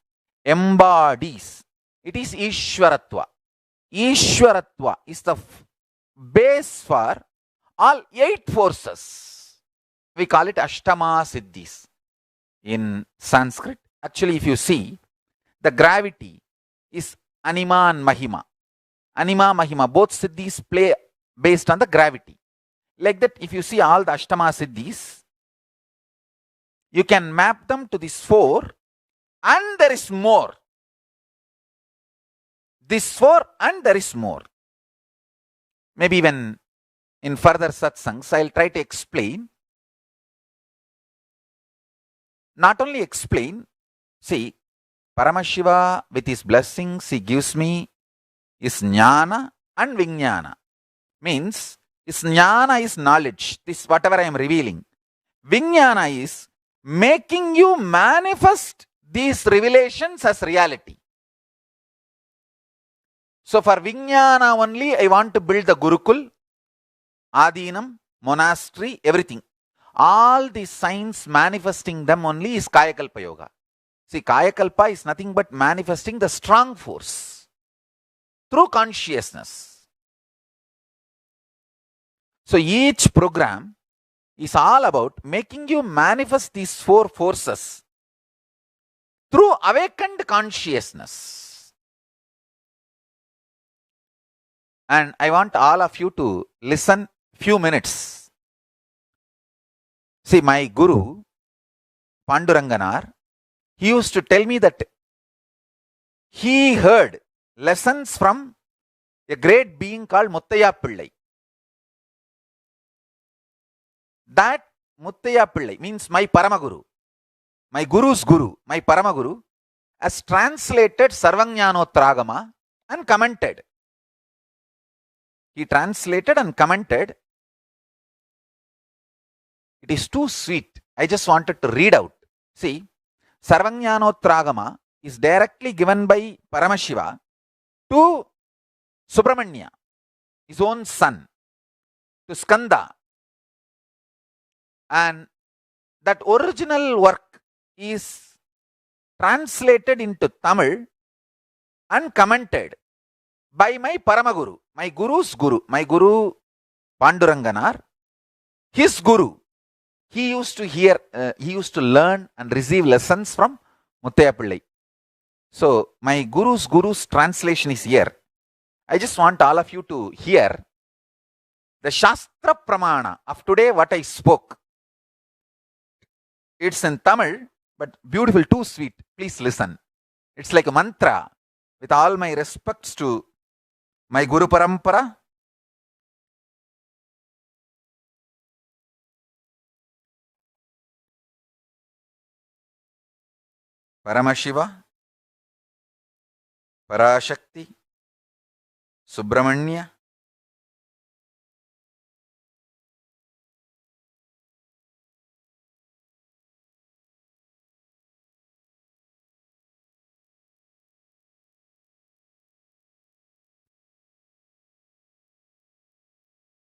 embodies, it is Ishwaratva. Ishwaratva is the base for all 8 forces. We call it Ashtama Siddhis in Sanskrit. Actually, if you see, the gravity is Anima and Mahima. Anima, Mahima, both Siddhis play based on the gravity. Like that, if you see all the Ashtama Siddhis, you can map them to these 4, and there is more. This 4 and there is more. Maybe when in further satsangs, I'll try to explain. Not only explain, see, Paramashiva with his blessings he gives me is jnana and vijnana. Means, his jnana is knowledge, this whatever I am revealing. Vijnana is making you manifest these revelations as reality. So for Vijnana only, I want to build the Gurukul, Adinam, monastery, everything. All these signs manifesting them only is Kayakalpa Yoga. See, Kayakalpa is nothing but manifesting the strong force through consciousness. So each program is all about making you manifest these 4 forces through awakened consciousness. And I want all of you to listen few minutes. See, my guru, Panduranganar, he used to tell me that he heard lessons from a great being called Muttaya Pillai. That Muttaya Pillai means my Paramaguru, my guru's guru, my Paramaguru, has translated Sarvajnanotragama and commented. He translated and commented. It is too sweet. I just wanted to read out. See, Sarvajnanotragama is directly given by Paramashiva to Subramanya, his own son, to Skanda. And that original work is translated into Tamil and commented by my Paramaguru, my guru's guru, my guru Panduranganar, his guru. He used to learn and receive lessons from Muttaya Pillai. So my guru's translation is here. I just want all of you to hear the Shastra Pramana of today, what I spoke. It's in Tamil, but beautiful, too sweet. Please listen. It's like a mantra. With all my respects to my Guru Parampara, Paramashiva, Parashakti, Subramanya,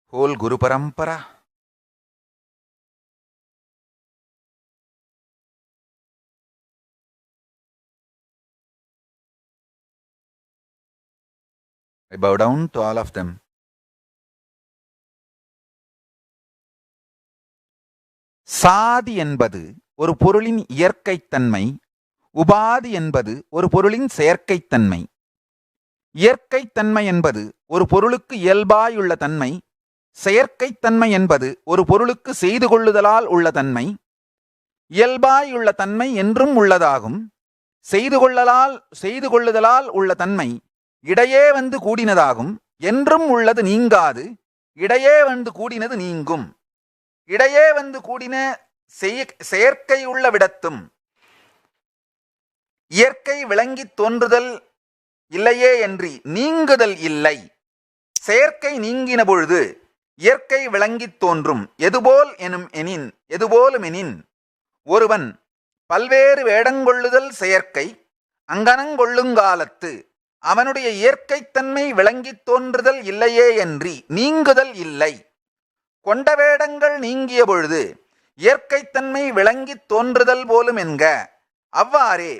whole Guru Parampara, I bow down to all of them. சாதி என்பது ஒரு பொருளின் இயற்கைத்தன்மை, உபாதி என்பது ஒரு பொருளின் செயற்கைத்தன்மை. இயற்கைத்தன்மை என்பது ஒரு பொருளுக்கு இயல்பாயுள்ள தன்மை, செயற்கைத்தன்மை என்பது ஒரு பொருளுக்கு செய்து கொள்ளுதலால் உள்ள தன்மை. இயல்பாயுள்ள தன்மை என்றும் உள்ளதாகும். செய்து கொள்ளுதலால் உள்ள தன்மை இடையே வந்து கூடினதாகும். என்றும் உள்ளது நீங்காது, இடையே வந்து கூடினது நீங்கும். இடையே வந்து கூடின செயற்கை உள்ள விடத்தும் இயற்கை விளங்கித் தோன்றுதல் இல்லையே என்று நீங்குதல் இல்லை. செயற்கை நீங்கின பொழுது இயற்கை விளங்கித் தோன்றும். எதுபோலும் எனின் ஒருவன் பல்வேறு வேடங்கொள்ளுதல் செயற்கை அங்கனங்கொள்ளுங்காலத்து அவனுடைய இயற்கைத்தன்மை விளங்கித் தோன்றுதல் இல்லையே என்று நீங்குதல் இல்லை. கொண்ட வேடங்கள் நீங்கிய பொழுது இயற்கைத்தன்மை விளங்கித் தோன்றுதல் போலும் என்க. அவ்வாறே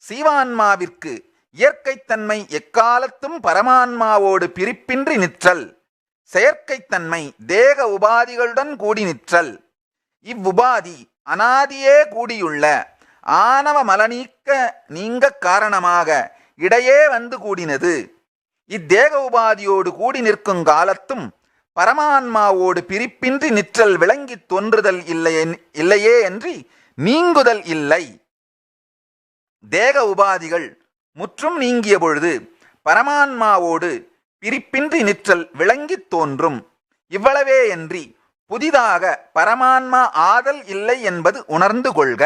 சீவான்மாவிற்கு இயற்கைத்தன்மை எக்காலத்தும் பரமான்மாவோடு பிரிப்பின்றி நிற்றல், செயற்கைத்தன்மை தேக உபாதிகளுடன் கூடி நிற்றல். இவ்வுபாதி அனாதியே கூடியுள்ள ஆணவ மலநீக்க நீங்க காரணமாக இடையே வந்து கூடினது. இத்தேக உபாதியோடு கூடி நிற்கும் காலத்தும் பரமான்மாவோடு பிரிப்பின்றி நிற்றல் விளங்கி தோன்றுதல் இல்லையே அன்றி நீங்குதல் இல்லை. தேக உபாதிகள் முற்றும் நீங்கிய பொழுது பரமான்மாவோடு பிரிப்பின்றி நிற்றல் விளங்கி தோன்றும். இவ்வளவே அன்றி புதிதாக பரமான்மா ஆதல் இல்லை என்பது உணர்ந்து கொள்க.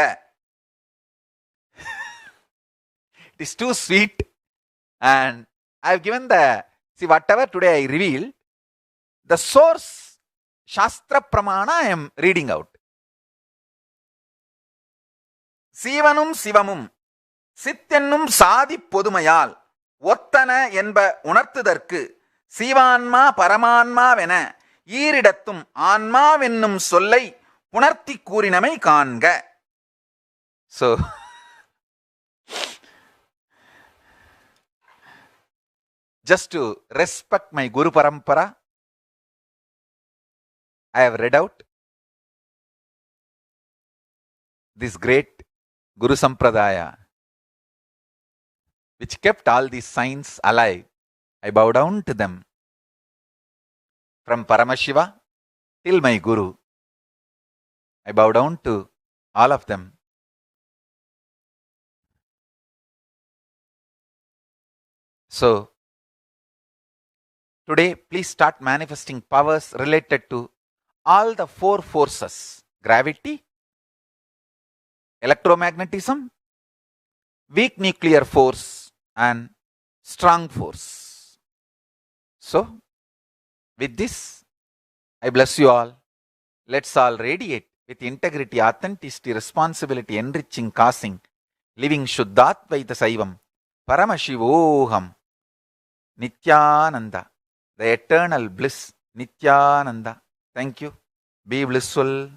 It is too sweet, and I have given see whatever today I revealed, the source Shastra Pramana I am reading out. சீவனும் சிவமும் சித்தென்னும் சாதி பொதுமையால் ஒத்தன என்ப உணர்த்துதற்கு சீவான்மா பரமான்மாவென ஈரிடத்தும் ஆன்மாவென்னும் சொல்லை புணர்த்தி கூறினமை காண்க. So just to respect my Guru Parampara, I have read out this great Guru Sampradaya which kept all these signs alive. I bow down to them. From Paramashiva till my Guru, I bow down to all of them. So, today, please start manifesting powers related to all the four forces: gravity, electromagnetism, weak nuclear force, and strong force. So, with this, I bless you all. Let's all radiate with integrity, authenticity, responsibility, enriching, causing, living Shuddhatvaita Saivam, Paramashivoham, Nityananda, the eternal bliss, Nityananda. Thank you. Be blissful.